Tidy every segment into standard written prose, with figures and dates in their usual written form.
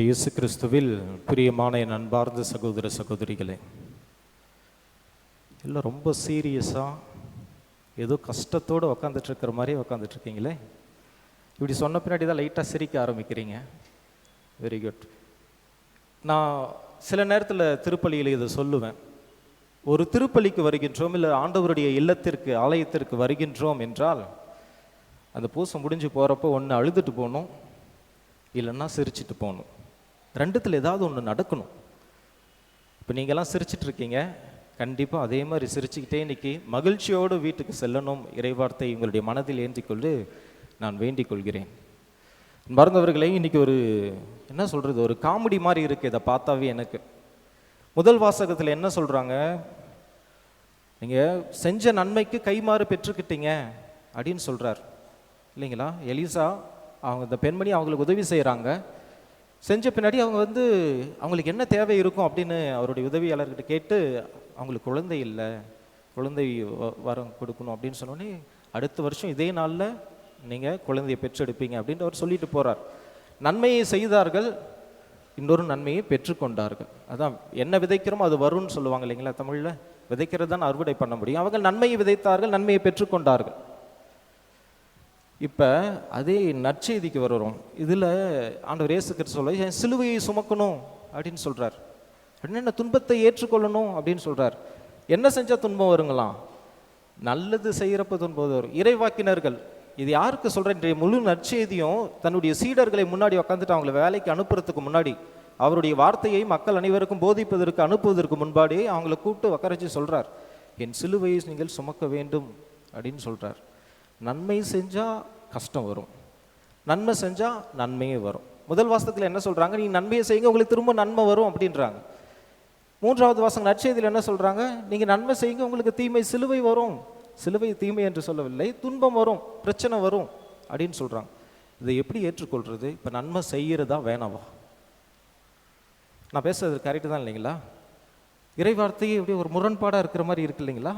இயேசு கிறிஸ்துவில் பிரியமான என் அன்பார்ந்த சகோதர சகோதரிகளே, எல்லாம் ரொம்ப சீரியஸாக ஏதோ கஷ்டத்தோடு உக்காந்துட்ருக்கிற மாதிரி உக்காந்துட்ருக்கீங்களே. இப்படி சொன்ன பின்னாடி தான் லைட்டாக சிரிக்க ஆரம்பிக்கிறீங்க. Very good. நான் சில நேரத்தில் திருப்பலியில் இதை சொல்லுவேன். ஒரு திருப்பலிக்கு வருகின்றோம், இல்லை ஆண்டவருடைய இல்லத்திற்கு ஆலயத்திற்கு வருகின்றோம் என்றால் அந்த பூசை முடிஞ்சு போகிறப்போ ஒன்று அழுதுட்டு போகணும், இல்லைன்னா சிரிச்சிட்டு போகணும். ரெண்டுத்தில் ஏதாவது ஒன்று நடக்கணும். இப்போ நீங்கள்லாம் சிரிச்சிட்டு இருக்கீங்க, கண்டிப்பாக அதே மாதிரி சிரிச்சுக்கிட்டே இன்னைக்கு மகிழ்ச்சியோடு வீட்டுக்கு செல்லணும். இறைவார்த்தை உங்களுடைய மனதில் ஏந்திக்கொண்டு நான் வேண்டிக் கொள்கிறேன். மறந்தவர்களே, இன்னைக்கு ஒரு என்ன சொல்கிறது, ஒரு காமெடி மாதிரி இருக்குது. இதை பார்த்தாவே எனக்கு முதல் வாசகத்தில் என்ன சொல்கிறாங்க, நீங்கள் செஞ்ச நன்மைக்கு கைமாறு பெற்றுக்கிட்டீங்க அப்படின்னு சொல்கிறார் இல்லைங்களா. எலிசா அவங்க இந்த பெண்மணி அவங்களுக்கு உதவி செய்கிறாங்க. செஞ்ச பின்னாடி அவங்க அவங்களுக்கு என்ன தேவை இருக்கும் அப்படின்னு அவருடைய உதவியாளர்கிட்ட கேட்டு, அவங்களுக்கு குழந்தை இல்லை, குழந்தை வரம் கொடுக்கணும் அப்படின்னு சொன்னோன்னே, அடுத்த வருஷம் இதே நாளில் நீங்கள் குழந்தையை பெற்றெடுப்பீங்க அப்படின்னு அவர் சொல்லிட்டு போகிறார். நன்மையை செய்தார்கள், இன்னொரு நன்மையை பெற்றுக்கொண்டார்கள். அதான் என்ன விதைக்கிறோமோ அது வரும்னு சொல்லுவாங்க இல்லைங்களா. தமிழில் விதைக்கிறது தான் அறுவடை பண்ண முடியும். அவங்க நன்மையை விதைத்தார்கள், நன்மையை பெற்றுக்கொண்டார்கள். இப்போ அதே நற்செய்திக்கு வருகிறோம். இதில் ஆண்டவர் இயேசு கிறிஸ்து சொல்ல, என் சிலுவையை சுமக்கணும் அப்படின்னு சொல்கிறார். என்ன துன்பத்தை ஏற்றுக்கொள்ளணும் அப்படின்னு சொல்கிறார். என்ன செஞ்சால் துன்பம் வருங்களாம்? நல்லது செய்கிறப்ப துன்பம் வரும். இறைவாக்கினர்கள் இது யாருக்கு சொல்கிறேன், இன்றைய முழு நற்செய்தியும் தன்னுடைய சீடர்களை முன்னாடி உட்காந்துட்டு அவங்களை வேலைக்கு அனுப்புறதுக்கு முன்னாடி, அவருடைய வார்த்தையை மக்கள் அனைவருக்கும் போதிப்பதற்கு அனுப்புவதற்கு முன்பாடி அவங்களை கூப்பிட்டு உட்காரச்சு சொல்கிறார், என் சிலுவையை நீங்கள் சுமக்க வேண்டும் அப்படின்னு சொல்கிறார். நன்மை செஞ்சால் கஷ்டம் வரும், நன்மை செஞ்சால் நன்மையே வரும். முதல் வாசகத்தில் என்ன சொல்கிறாங்க, நீ நன்மையை செய்யுங்க உங்களுக்கு திரும்ப நன்மை வரும் அப்படின்றாங்க. மூன்றாவது வாசகம் நற்செய்தியில் என்ன சொல்கிறாங்க, நீங்கள் நன்மை செய்யுங்க உங்களுக்கு தீமை சிலுவை வரும். சிலுவை தீமை என்று சொல்லவில்லை, துன்பம் வரும், பிரச்சனை வரும் அப்படின்னு சொல்கிறாங்க. இதை எப்படி ஏற்றுக்கொள்கிறது? இப்போ நன்மை செய்கிறதா வேணாவா? நான் பேசுறது கரெக்டு தான் இல்லைங்களா? இறைவார்த்தையே எப்படி ஒரு முரண்பாடாக இருக்கிற மாதிரி இருக்கு இல்லைங்களா?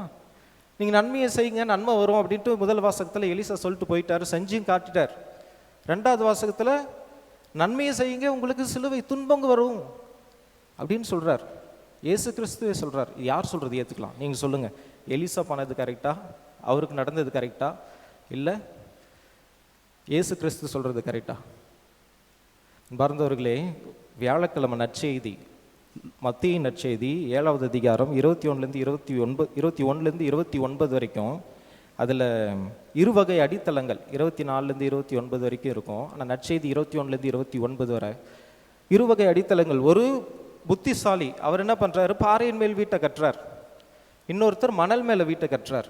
நீங்கள் நன்மையை செய்யுங்க நன்மை வரும் அப்படின்ட்டு முதல் வாசகத்தில் எலிசா சொல்லிட்டு போயிட்டார், செஞ்சும் காட்டிட்டார். ரெண்டாவது வாசகத்தில் நன்மையை செய்யுங்க உங்களுக்கு சிலுவை துன்பங்க வரும் அப்படின்னு சொல்கிறார். இயேசு கிறிஸ்துவே சொல்கிறார். யார் சொல்கிறது ஏற்றுக்கலாம்? நீங்கள் சொல்லுங்கள். எலிசா பண்ணது கரெக்டா? அவருக்கு நடந்தது கரெக்டா? இல்லை இயேசு கிறிஸ்து சொல்கிறது கரெக்டா? பரந்தவர்களே, வியாழக்கிழமை நற்செய்தி, மத்திய நற்செய்தி 7வது அதிகாரம் 21லேருந்து 29 வரைக்கும், அதில் இருவகை அடித்தளங்கள் 24லேருந்து 29 வரைக்கும் இருக்கும். ஆனால் நற்செய்தி 21லேருந்து 29 வரை இருவகை அடித்தளங்கள். ஒரு புத்திசாலி அவர் என்ன பண்ணுறாரு, பாறையின் மேல் வீட்டை கட்டுறார். இன்னொருத்தர் மணல் மேலே வீட்டை கட்டுறார்.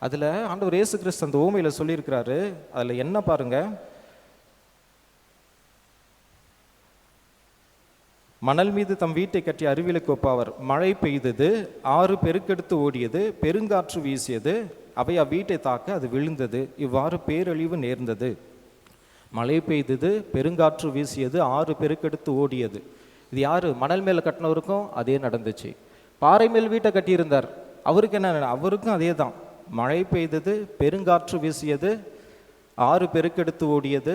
அதில் ஆண்டவர் இயேசு கிறிஸ்து அந்த ஓமையில் சொல்லியிருக்கிறாரு. அதில் என்ன பாருங்க, மணல் மீது தம் வீட்டை கட்டி அறிவியலுக்கு ஒப்பாவர். மழை பெய்தது, ஆறு பெருக்கெடுத்து ஓடியது, பெருங்காற்று வீசியது, அவை அவ்வீட்டை தாக்க அது விழுந்தது, இவ்வாறு பேரழிவு நேர்ந்தது. மழை பெய்தது, பெருங்காற்று வீசியது, ஆறு பெருக்கெடுத்து ஓடியது. இது யாரு? மணல் மேலே கட்டினவருக்கும் அதே நடந்துச்சு. பாறை மேல் வீட்டை கட்டியிருந்தார், அவருக்கு என்ன? அவருக்கும் அதே தான். மழை பெய்தது, பெருங்காற்று வீசியது, ஆறு பெருக்கெடுத்து ஓடியது.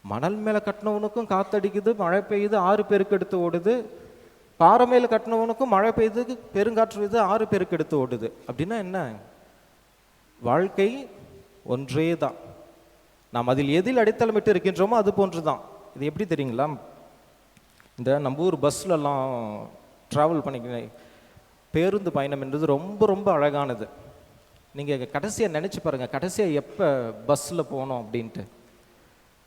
மணல் மேலே கட்டினவனுக்கும் காத்தடிக்குது, மழை பெய்யுது, ஆறு பெருக்கெடுத்து ஓடுது. பாறை மேலே கட்டினவனுக்கும் மழை பெய்யுது, பெருங்காற்று வீது, ஆறு பெருக்கெடுத்து ஓடுது. அப்படின்னா என்ன? வாழ்க்கை ஒன்றே தான். நாம் அதில் எதில் அடித்தளமிட்டு இருக்கின்றோமோ அது போன்று தான். இது எப்படி தெரியுங்களா? இந்த நம்ம ஊர் பஸ்லலாம் ட்ராவல் பண்ணிக்க, பேருந்து பயணம் என்றது ரொம்ப ரொம்ப அழகானது. நீங்கள் கடைசியாக நினச்சி பாருங்கள், கடைசியாக எப்போ பஸ்ஸில் போனோம் அப்படின்ட்டு.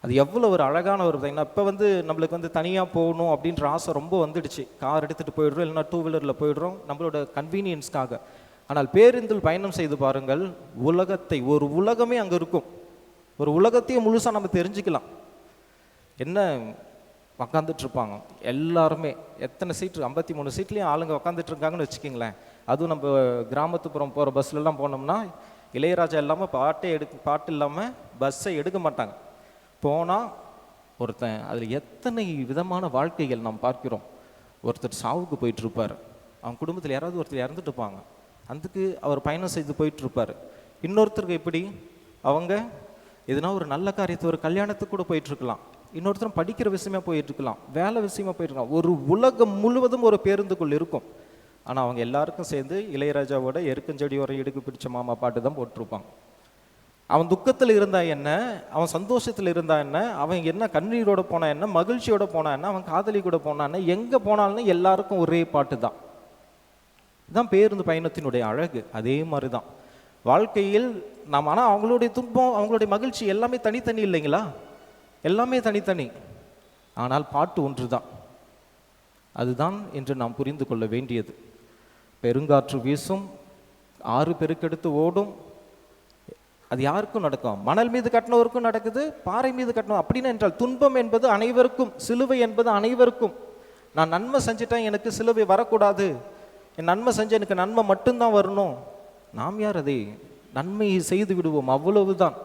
அது எவ்வளோ ஒரு அழகான ஒரு பார்த்தீங்கன்னா, இப்போ நம்மளுக்கு தனியாக போகணும் அப்படின்ற ஆசை ரொம்ப வந்துடுச்சு. கார் எடுத்துகிட்டு போயிடுறோம், இல்லைனா 2 வீலரில் போயிடுறோம் நம்மளோட கன்வீனியன்ஸ்க்காக. ஆனால் பேருந்தில் பயணம் செய்து பாருங்கள், உலகத்தை, ஒரு உலகமே அங்கே இருக்கும். ஒரு உலகத்தையே முழுசாக நம்ம தெரிஞ்சுக்கலாம். என்ன உக்காந்துட்ருப்பாங்க எல்லாருமே, எத்தனை சீட்டு, 53 சீட்லேயும் ஆளுங்க உக்காந்துட்ருக்காங்கன்னு வச்சுக்கிங்களேன். அதுவும் நம்ம கிராமத்துப்புறம் போகிற பஸ்லலாம் போனோம்னா இளையராஜா இல்லாமல் பாட்டு இல்லாமல் பஸ்ஸை எடுக்க மாட்டாங்க. போனால் ஒருத்தன், அதில் எத்தனை விதமான வாழ்க்கைகள் நாம் பார்க்கிறோம். ஒருத்தர் சாவுக்கு போயிட்டுருப்பார், அவங்க குடும்பத்தில் யாராவது ஒருத்தர் இறந்துட்டு இருப்பாங்க, அதுக்கு அவர் பயணம் செய்து போயிட்டுருப்பார். இன்னொருத்தருக்கு எப்படி, அவங்க எதுனா ஒரு நல்ல காரியத்தை, ஒரு கல்யாணத்துக்கு கூட போயிட்டுருக்கலாம். இன்னொருத்தரும் படிக்கிற விஷயமா போயிட்டு இருக்கலாம், வேலை விஷயமா போயிருக்கலாம், ஒரு உலகம் முழுவதும் ஒரு பேருந்துக்குள் இருக்கும். ஆனால் அவங்க எல்லாருக்கும் சேர்ந்து இளையராஜாவோட எருக்கஞ்செடியோர இடுக்கு பிடிச்ச மாமா பாட்டு தான் போட்டிருப்பாங்க. அவன் துக்கத்தில் இருந்தா என்ன, அவன் சந்தோஷத்தில் இருந்தா என்ன, அவன் என்ன கண்ணீரோட போனா என்ன, மகிழ்ச்சியோட போனா என்ன, அவன் காதலி கூட போனா என்ன, எங்கே போனாலும் எல்லாருக்கும் ஒரே பாட்டு தான். இதுதான் பேருந்து பயணத்தினுடைய அழகு. அதே மாதிரி தான் வாழ்க்கையில் நாம். ஆனால் அவங்களுடைய துன்பம், அவங்களுடைய மகிழ்ச்சி எல்லாமே தனித்தனி இல்லைங்களா? எல்லாமே தனித்தனி. ஆனால் பாட்டு ஒன்று தான். அதுதான் என்று நாம் புரிந்து கொள்ள வேண்டியது. பெருங்காற்று வீசும், ஆறு பெருக்கெடுத்து ஓடும், அது யாருக்கும் நடக்கும். மணல் மீது கட்டினவருக்கும் நடக்குது, பாறை மீது கட்டினோம். அப்படின்னு என்றால் துன்பம் என்பது அனைவருக்கும், சிலுவை என்பது அனைவருக்கும். நான் நன்மை செஞ்சுட்டேன், எனக்கு சிலுவை வரக்கூடாது, என் நன்மை செஞ்ச எனக்கு நன்மை மட்டும்தான் வரணும். நாம் யார் அதை நன்மையை செய்து விடுவோம், அவ்வளவுதான்.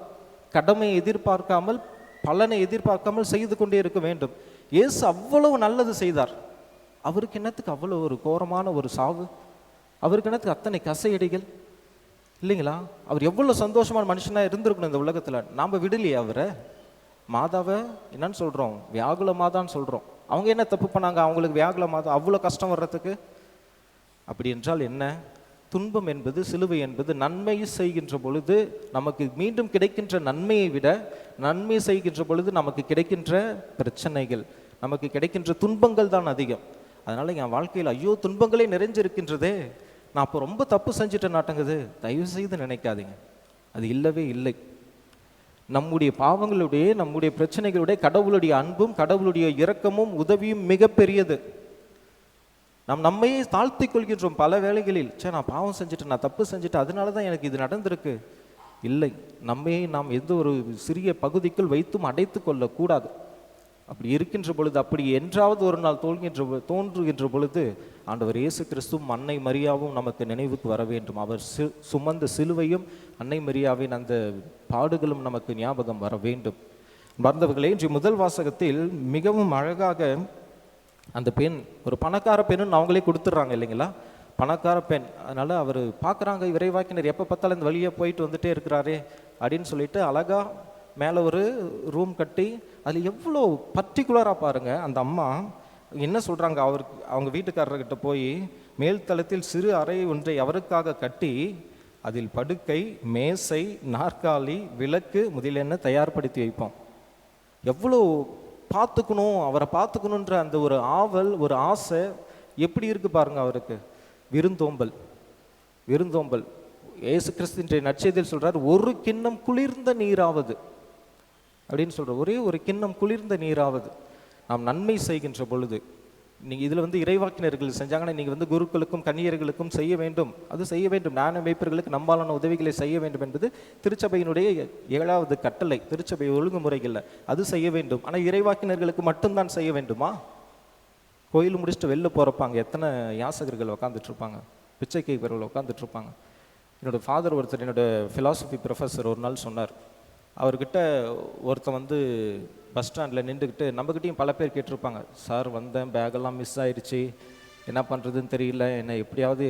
கடமையை எதிர்பார்க்காமல், பலனை எதிர்பார்க்காமல் செய்து கொண்டே இருக்க வேண்டும். இயேசு அவ்வளவு நல்லது செய்தார். அவருக்கு என்னத்துக்கு அவ்வளோ ஒரு கோரமான ஒரு சாவு? அவருக்கு என்னத்துக்கு அத்தனை கசையடிகள்? இல்லைங்களா? அவர் எவ்வளோ சந்தோஷமான மனுஷனாக இருந்திருக்கணும் இந்த உலகத்தில். நாம் விடலையே அவரை. மாதாவை என்னன்னு சொல்கிறோம்? வியாகுல மாதான்னு சொல்கிறோம். அவங்க என்ன தப்பு பண்ணாங்க? அவங்களுக்கு வியாகுல மாதா அவ்வளோ கஷ்டம் வர்றதுக்கு? அப்படி என்றால் என்ன? துன்பம் என்பது, சிலுவை என்பது நன்மை செய்கின்ற பொழுது நமக்கு மீண்டும் கிடைக்கின்ற நன்மையை விட, நன்மை செய்கின்ற பொழுது நமக்கு கிடைக்கின்ற பிரச்சனைகள், நமக்கு கிடைக்கின்ற துன்பங்கள் தான் அதிகம். அதனால் என் வாழ்க்கையில் ஐயோ துன்பங்களே நிறைஞ்சிருக்கின்றதே, நான் அப்போ ரொம்ப தப்பு செஞ்சுட்டேன் நாட்டங்குது, தயவு செய்து நினைக்காதீங்க. அது இல்லவே இல்லை. நம்முடைய பாவங்களுடைய, நம்முடைய பிரச்சனைகளுடைய கடவுளுடைய அன்பும் கடவுளுடைய இரக்கமும் உதவியும் மிகப்பெரியது. நாம் நம்மையே தாழ்த்தி கொள்கின்றோம் பல வேளைகளில். சே, நான் பாவம் செஞ்சுட்டேன், நான் தப்பு செஞ்சுட்டேன், அதனால தான் எனக்கு இது நடந்திருக்கு. இல்லை, நம்மையே நாம் எந்த ஒரு சிறிய பகுதிக்குள் வைத்தும் அடைத்து கொள்ளக்கூடாது. அப்படி இருக்கின்ற பொழுது, அப்படி என்றாவது ஒரு நாள் தோன்றுகின்ற பொழுது ஆண்டவர் இயேசு கிறிஸ்துவும் அன்னை மரியாவும் நமக்கு நினைவுக்கு வர வேண்டும். அவர் சுமந்த சிலுவையும் அன்னை மரியாவின் அந்த பாடுகளும் நமக்கு ஞாபகம் வர வேண்டும். மறந்தவர்களே, இன்று முதல் வாசகத்தில் மிகவும் அழகாக அந்த பெண் ஒரு பணக்கார பெண்ணுன்னு அவங்களே கொடுத்துட்றாங்க இல்லைங்களா? பணக்கார பெண். அதனால் அவர் பார்க்குறாங்க, இறைவாக்கினர் எப்போ பார்த்தாலும் இந்த வழியாக போயிட்டு வந்துட்டே இருக்கிறாரே அப்படின்னு சொல்லிட்டு அழகாக மேலே ஒரு ரூம் கட்டி, அதில் எவ்வளோ பர்டிகுலராக பாருங்கள். அந்த அம்மா என்ன சொல்கிறாங்க, அவங்க வீட்டுக்காரர்கிட்ட போய் மேல் தளத்தில் சிறு அறை ஒன்றை அவருக்காக கட்டி அதில் படுக்கை, மேசை, நாற்காலி, விளக்கு முதலென்ன தயார்படுத்தி வைப்போம். எவ்வளோ பார்த்துக்கணும், அவரை பார்த்துக்கணுன்ற அந்த ஒரு ஆவல், ஒரு ஆசை எப்படி இருக்குது பாருங்கள் அவருக்கு. விருந்தோம்பல், விருந்தோம்பல். இயேசு கிறிஸ்துவின் நற்செய்தியில் சொல்கிறார், ஒரு கிண்ணம் குளிர்ந்த நீராவது அப்படின்னு சொல்கிறார். ஒரே ஒரு கிண்ணம் குளிர்ந்த நீராவது. நாம் நன்மை செய்கின்ற பொழுது, நீங்கள் இதில் இறைவாக்கினர்கள் செஞ்சாங்கன்னா நீங்கள் குருக்களுக்கும் கன்னியர்களுக்கும் செய்ய வேண்டும், அது செய்ய வேண்டும். ஞான மேய்ப்பர்களுக்கு நம்மாலான உதவிகளை செய்ய வேண்டும் என்பது திருச்சபையினுடைய 7வது கட்டளை, திருச்சபை ஒழுங்குமுறைகளில் அது செய்ய வேண்டும். ஆனால் இறைவாக்கினர்களுக்கு மட்டும்தான் செய்ய வேண்டுமா? கோயில் முடிச்சுட்டு வெளில போகிறப்பாங்க எத்தனை யாசகர்கள் உட்காந்துட்ருப்பாங்க, பிச்சை கேட்பவர்கள் உட்காந்துட்ருப்பாங்க. என்னோடய ஃபாதர் ஒருத்தர், என்னோடய ஃபிலாசபி ப்ரொஃபஸர் ஒரு நாள் சொன்னார். அவர்கிட்ட ஒருத்தன் பஸ் ஸ்டாண்டில் நின்றுக்கிட்டு, நம்மக்கிட்டையும் பல பேர் கேட்டிருப்பாங்க, சார் வந்தேன், பேக்கெல்லாம் மிஸ் ஆயிடுச்சு, என்ன பண்ணுறதுன்னு தெரியல, என்ன எப்படியாவது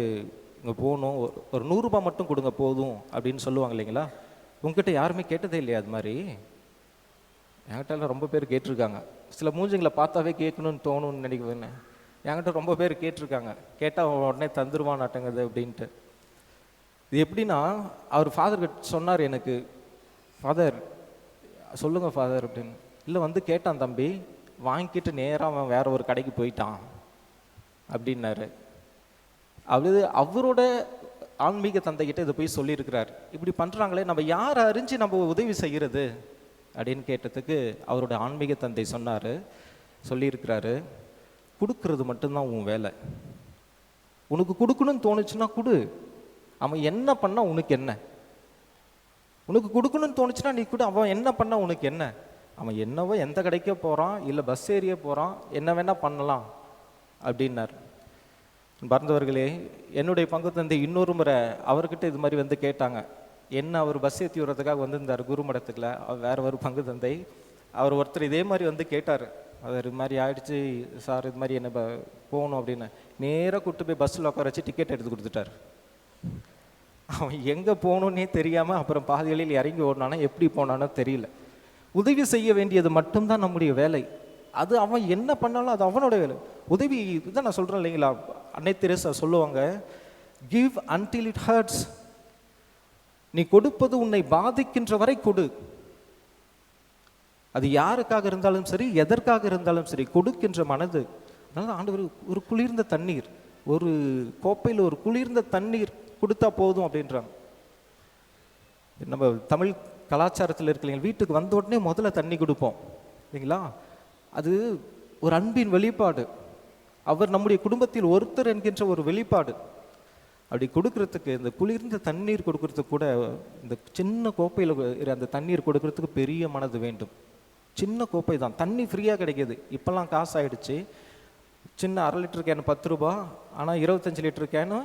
இங்கே போகணும், ஒரு 100 ரூபாய் மட்டும் கொடுங்க போதும் அப்படின்னு சொல்லுவாங்க இல்லைங்களா? உங்ககிட்ட யாருமே கேட்டதே இல்லையா அது மாதிரி? என்கிட்ட ரொம்ப பேர் கேட்டிருக்காங்க. சில மூஞ்சிங்களை பார்த்தாவே கேட்கணும்னு தோணுன்னு நினைக்கிறேன். என்கிட்ட ரொம்ப பேர் கேட்டிருக்காங்க, கேட்டால் உடனே தந்துருவானாட்டங்குது அப்படின்ட்டு. இது எப்படின்னா, அவர் ஃபாதர்கிட்ட சொன்னார் எனக்கு, ஃபாதர் சொல்லுங்கள் ஃபாதர் அப்படின்னு. இல்லை கேட்டான் தம்பி, வாங்கிக்கிட்டு நேராக அவன் வேற ஒரு கடைக்கு போயிட்டான் அப்படின்னாரு. அவரோட ஆன்மீக தந்தைகிட்ட இதை போய் சொல்லியிருக்கிறார். இப்படி பண்ணுறாங்களே, நம்ம யாரை அறிஞ்சு நம்ம உதவி செய்கிறது அப்படின்னு கேட்டதுக்கு அவரோட ஆன்மீக தந்தை சொல்லியிருக்கிறாரு, கொடுக்கறது மட்டும்தான் உன் வேலை. உனக்கு கொடுக்கணும்னு தோணுச்சுன்னா கொடு, அவன் என்ன பண்ணா உனக்கு என்ன? உனக்கு கொடுக்கணும்னு தோணுச்சுன்னா நீ கூட, அவன் என்ன பண்ணா உனக்கு என்ன? அவன் என்னவோ எந்த கடைக்கே போகிறான், இல்லை பஸ் ஏறியே போகிறான், என்ன வேணால் பண்ணலாம் அப்படின்னார். பறந்தவர்களே, என்னுடைய பங்கு தந்தை இன்னொரு முறை அவர்கிட்ட இது மாதிரி கேட்டாங்க. என்ன, அவர் பஸ் ஏற்றி விடுறதுக்காக வந்திருந்தார் குருமடத்துக்குள்ள. வேற ஒரு பங்கு தந்தை அவர் ஒருத்தர் இதே மாதிரி கேட்டார். அவர் இது மாதிரி ஆயிடுச்சு சார், இது மாதிரி என்ன போகணும் அப்படின்னு. நேராக கூப்பிட்டு போய் பஸ்ஸில் உட்கார வச்சு டிக்கெட் எடுத்து கொடுத்துட்டார். அவன் எங்கே போகணுன்னே தெரியாமல் அப்புறம் பாதி வழியில் இறங்கி ஓடினானா, எப்படி போனானோ தெரியல. உதவி செய்ய வேண்டியது மட்டும்தான் நம்முடைய வேலை. அது அவன் என்ன பண்ணாலும் அது அவனோட வேலை. உதவி இதான் நான் சொல்கிறேன் இல்லைங்களா, அன்னை தெரேசா சொல்லுவாங்க, கிவ் until it hurts. நீ கொடுப்பது உன்னை பாதிக்கின்ற வரை கொடு. அது யாருக்காக இருந்தாலும் சரி, எதற்காக இருந்தாலும் சரி, கொடுக்கின்ற மனது. அதனால ஆண்டவர் ஒரு குளிர்ந்த தண்ணீர், ஒரு கோப்பையில் ஒரு குளிர்ந்த தண்ணீர் கொடுத்தா போதும் அப்படின்றாங்க. நம்ம தமிழ் கலாச்சாரத்தில் இருக்கலைங்க, வீட்டுக்கு வந்த உடனே முதல்ல தண்ணி கொடுப்போம் இல்லைங்களா. அது ஒரு அன்பின் வெளிப்பாடு. அவர் நம்முடைய குடும்பத்தில் ஒருத்தர் என்கின்ற ஒரு வெளிப்பாடு. அப்படி கொடுக்கறதுக்கு, இந்த குளிர்ந்த தண்ணீர் கொடுக்கறதுக்கு கூட இந்த சின்ன கோப்பையில் அந்த தண்ணீர் கொடுக்கறதுக்கு பெரிய மனது வேண்டும். சின்ன கோப்பை தான், தண்ணி ஃப்ரீயாக கிடைக்கிது. இப்போல்லாம் காசு ஆகிடுச்சு. சின்ன 1/2 லிட்டர் கேனு 10 ரூபா, ஆனால் 25 லிட்டர் கேனு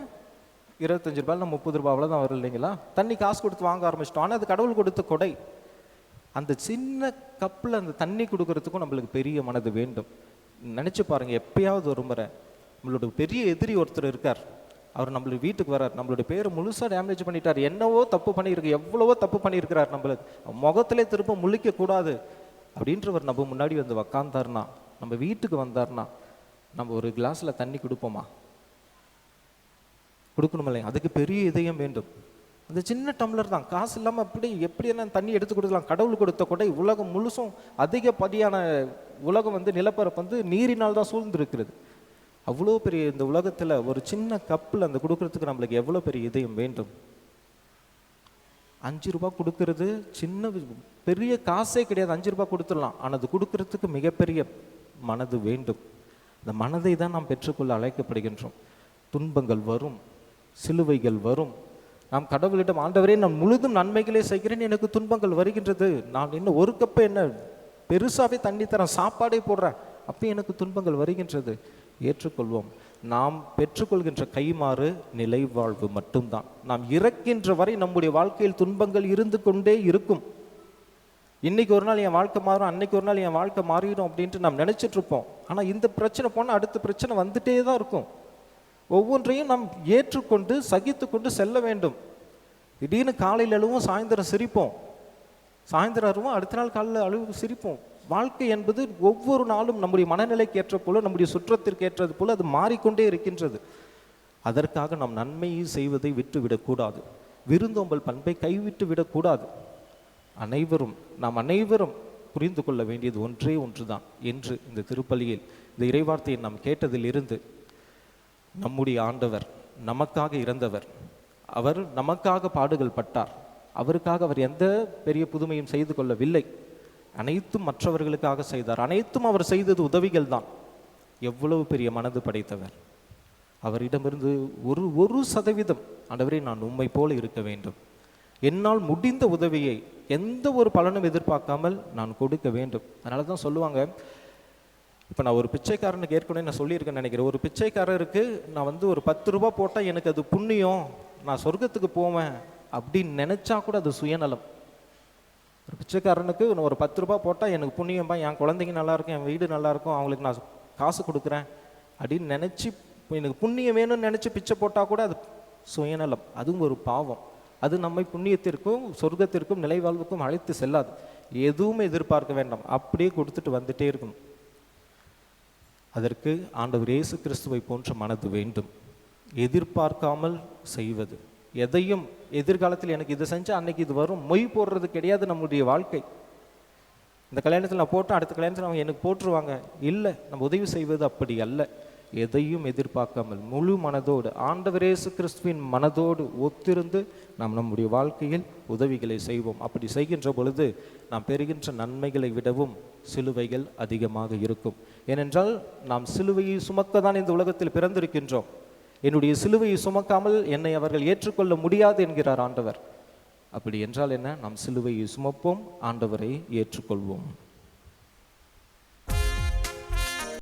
25 ரூபாய், 30 ரூபா, அவ்வளோதான் வரும் இல்லைங்களா. தண்ணி காசு கொடுத்து வாங்க ஆரம்பிச்சிட்டோம். ஆனால் அது கடவுள் கொடுத்த கொடை. அந்த சின்ன கப்பில் அந்த தண்ணி கொடுக்கறதுக்கும் நம்மளுக்கு பெரிய மனது வேண்டும். நினச்சி பாருங்கள், எப்பயாவது ஒரு முறை நம்மளோட பெரிய எதிரி ஒருத்தர் இருக்கார், அவர் நம்மளுக்கு வீட்டுக்கு வர்றார், நம்மளுடைய பேரை முழுசாக டேமேஜ் பண்ணிட்டார், என்னவோ தப்பு பண்ணியிருக்கு, எவ்வளவோ தப்பு பண்ணியிருக்கிறார், நம்மளுக்கு முகத்திலே திரும்ப முழிக்கக்கூடாது அப்படின்றவர் நம்ம முன்னாடி வந்து உக்காந்தார்னா, நம்ம வீட்டுக்கு வந்தார்னா, நம்ம ஒரு கிளாஸில் தண்ணி கொடுப்போமா? கொடுக்கணும் இல்லைங்க. அதுக்கு பெரிய இதயம் வேண்டும். அந்த சின்ன டம்ளர் தான், காசு இல்லாமல் அப்படி எப்படி என்ன தண்ணி எடுத்து கொடுக்கலாம். கடவுள் கொடுத்த கொடை. உலகம் முழுசும் அதிகப்படியான உலகம் வந்து நிலப்பரப்பு வந்து நீரினால் தான் சூழ்ந்திருக்கிறது. அவ்வளோ பெரிய இந்த உலகத்தில் ஒரு சின்ன கப்பில் அந்த கொடுக்கறதுக்கு நம்மளுக்கு எவ்வளோ பெரிய இதயம் வேண்டும். 5 ரூபா கொடுக்கறது சின்ன பெரிய காசே கிடையாது, 5 ரூபா கொடுத்துடலாம். ஆனால் அது கொடுக்கறதுக்கு மிகப்பெரிய மனது வேண்டும். அந்த மனதை தான் நாம் பெற்றுக்கொள்ள அழைக்கப்படுகின்றோம். துன்பங்கள் வரும், சிலுவைகள் வரும். நாம் கடவுளிடம், ஆண்டவரே நான் முழுதும் நன்மைகளே செய்கிறேன், எனக்கு துன்பங்கள் வருகின்றது, நான் இன்னும் ஒரு கப்பு என்ன பெருசாகவே தண்ணி தரேன், சாப்பாடே போடுறேன், அப்போ எனக்கு துன்பங்கள் வருகின்றது, ஏற்றுக்கொள்வோம். நாம் பெற்றுக்கொள்கின்ற கைமாறு நிலை வாழ்வு மட்டும்தான். நாம் இறக்கின்ற வரை நம்முடைய வாழ்க்கையில் துன்பங்கள் இருந்து கொண்டே இருக்கும். இன்னைக்கு ஒரு நாள் என் வாழ்க்கை மாறும், அன்னைக்கு ஒரு நாள் என் வாழ்க்கை மாறிடும் அப்படின்ட்டு நாம் நினைச்சிட்டு இருப்போம். ஆனால் இந்த பிரச்சனை போனால் அடுத்த பிரச்சனை வந்துட்டே தான் இருக்கும். ஒவ்வொன்றையும் நாம் ஏற்றுக்கொண்டு சகித்து கொண்டு செல்ல வேண்டும். திடீர்னு காலையில் அழுவும், சாயந்தரம் சிரிப்போம், சாயந்தரம் அழுவும், அடுத்த நாள் காலையில் அழுவு சிரிப்போம். வாழ்க்கை என்பது ஒவ்வொரு நாளும் நம்முடைய மனநிலைக்கு ஏற்ற போல, நம்முடைய சுற்றத்திற்கு ஏற்றது போல அது மாறிக்கொண்டே இருக்கின்றது. அதற்காக நாம் நன்மையை செய்வதை விட்டுவிடக்கூடாது, விருந்தோம்பல் பண்பை கைவிட்டு விடக்கூடாது. நாம் அனைவரும் புரிந்து கொள்ள வேண்டியது ஒன்றே ஒன்றுதான் என்று இந்த திருப்பலியில் இந்த இறைவார்த்தையை நாம் கேட்டதில் இருந்து, நம்முடைய ஆண்டவர் நமக்காக இறந்தவர், அவர் நமக்காக பாடுகள் பட்டார், அவருக்காக அவர் எந்த பெரிய புதுமையும் செய்து கொள்ளவில்லை, அனைத்தும் மற்றவர்களுக்காக செய்தார், அனைத்தும் அவர் செய்தது உதவிகள் தான். எவ்வளவு பெரிய மனது படைத்தவர். அவரிடமிருந்து ஒரு சதவீதம், ஆண்டவரே நான் உம்மை போல இருக்க வேண்டும், என்னால் முடிந்த உதவியை எந்த ஒரு பலனும் எதிர்பார்க்காமல் நான் கொடுக்க வேண்டும். அதனால தான் சொல்லுவாங்க, இப்போ நான் ஒரு பிச்சைக்காரனுக்கு ஏற்கனவே நான் சொல்லியிருக்கேன்னு நினைக்கிறேன், ஒரு பிச்சைக்காரருக்கு நான் வந்து ஒரு 10 ரூபா போட்டால் எனக்கு அது புண்ணியம், நான் சொர்க்கத்துக்கு போவேன் அப்படின்னு நினச்சா கூட அது சுயநலம். ஒரு பிச்சைக்காரனுக்கு ஒரு 10 ரூபா போட்டால் எனக்கு புண்ணியம்பா, என் குழந்தைங்க நல்லாயிருக்கும், என் வீடு நல்லாயிருக்கும், அவங்களுக்கு நான் காசு கொடுக்குறேன் அப்படின்னு நினச்சி, எனக்கு புண்ணியம் வேணும்னு நினச்சி பிச்சை போட்டால் கூட அது சுயநலம், அதுவும் ஒரு பாவம். அது நம்மை புண்ணியத்திற்கும் சொர்க்கத்திற்கும் நிலைவாழ்வுக்கும் அழைத்து செல்லாது. எதுவும் எதிர்பார்க்க வேண்டாம், அப்படியே கொடுத்துட்டு வந்துட்டே இருக்கணும். அதற்கு ஆண்டவர் இயேசு கிறிஸ்துவை போன்ற மனது வேண்டும். எதிர்பார்க்காமல் செய்வது, எதையும் எதிர்காலத்தில் எனக்கு இது செஞ்சால் அன்னைக்கு இது வரும், மொய் போடுறது கிடையாது நம்முடைய வாழ்க்கை. இந்த கல்யாணத்தில் நான் போட்டேன், அடுத்த கல்யாணத்தில் அவங்க எனக்கு போட்டுருவாங்க, இல்லை, நம்ம உதவி செய்வது அப்படி அல்ல. எதையும் எதிர்பார்க்காமல் முழு மனதோடு ஆண்டவர் இயேசு கிறிஸ்துவின் மனதோடு ஒத்திருந்து நாம் நம்முடைய வாழ்க்கையில் உதவிகளை செய்வோம். அப்படி செய்கின்ற பொழுது நாம் பெறுகின்ற நன்மைகளை விடவும் சிலுவைகள் அதிகமாக இருக்கும். ஏனென்றால் நாம் சிலுவையை சுமக்க தான் இந்த உலகத்தில் பிறந்திருக்கின்றோம். என்னுடைய சிலுவையை சுமக்காமல் என்னை அவர்கள் ஏற்றுக்கொள்ள முடியாது என்கிறார் ஆண்டவர். அப்படி என்றால் என்ன? நாம் சிலுவையை சுமப்போம், ஆண்டவரை ஏற்றுக்கொள்வோம்.